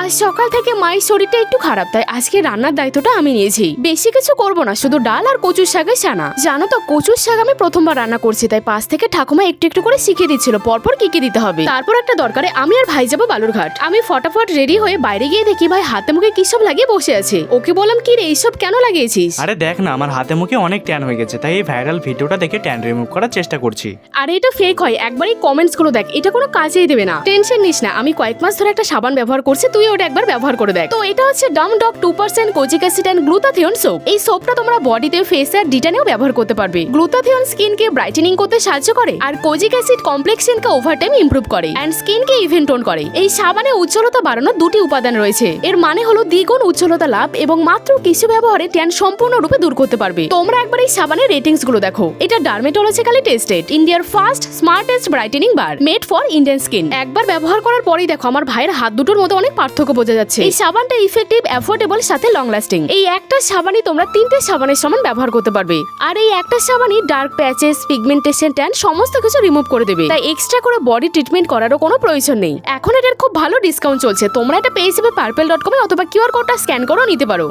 আজ সকাল থেকে মায়ের শরীরটা একটু খারাপ, তাই আজকে রান্নার দায়িত্বটা আমি নিয়েছি। বেশি কিছু করবো না, শুধু ডাল আর কচুর শাকের ছানা। জানো তো কচুর শাক আমি প্রথমবার রান্না করছি, তাই পাশ থেকে ঠাকুমা একটু একটু করে শিখিয়ে দিচ্ছিল পরপর কি কি দিতে হবে। তারপর একটা দরকারে আমি আর ভাই যাবো বালুরঘাট। আমি ফটাফট রেডি হয়ে বাইরে গিয়ে দেখি ভাই হাতে মুখে কি সব লাগিয়ে বসে আছে। ওকে বললাম কি রে এইসব কেন লাগিয়েছিস? আরে দেখ না, আমার হাতে মুখে অনেক ট্যান হয়ে গেছে, তাই এই ভাইরাল ভিডিওটা দেখে ট্যান রিমুভ করার চেষ্টা করছি। আরে এটা ফেক হয়, একবারই কমেন্টস গুলো দেখ, এটা কোনো কাজেই দেবে না। টেনশন নিস না, আমি কয়েক মাস ধরে একটা সাবান ব্যবহার করছি, তুই ওটা একবার ব্যবহার করে দেখ। তো এটা হচ্ছে ডাম ডক 2% kojic acid and glutathione soap. এই সোপটা তোমরা বডিতে, ফেসে আর ডিটানেও ব্যবহার করতে পারবে। গ্লুটাথিয়ন স্কিনকে ব্রাইটেনিং করতে সাহায্য করে, আর কোজিক অ্যাসিড কমপ্লেক্সনকে ওভারটাইম ইমপ্রুভ করে এন্ড স্কিনকে ইভেন টোন করে। এই সাবানে উজ্জ্বলতা বাড়ানোর দুটি উপাদান রয়েছে। এর মানে হলো দ্বিগুণ উজ্জ্বলতা লাভ এবং মাত্র কিছু ব্যবহারে ট্যান সম্পূর্ণরূপে দূর করতে পারবে। তোমরা একবার এই সাবানের রেটিংস গুলো দেখো। এটা ডার্মেটোলজিক্যালি টেস্টেড, ইন্ডিয়ার first smartest brightening bar, made for Indian skin. একবার ব্যবহার করার পরেই দেখো আমার ভাইয়ের হাত দুটোর মধ্যে অনেক পার্থক্য বোঝা যাচ্ছে। এই সাবানটা ইফেক্টিভ, অ্যাফোর্ডেবল, সাথে লং লাস্টিং। এই একটা সাবানই তোমরা 3টে সাবানের সমান ব্যবহার করতে পারবে। আর এই একটা সাবানই ডার্ক প্যাচেস, পিগমেন্টেশন, ট্যান সমস্ত কিছু রিমুভ করে দেবে। তাই এক্সট্রা করে বডি ট্রিটমেন্ট করারও কোনো প্রয়োজন নেই। এখন এটার খুব ভালো ডিসকাউন্ট চলছে, তোমরা এটা পেয়ে যাবে purple.com অথবা কিউআর কোডটা স্ক্যান করেও নিতে পারো।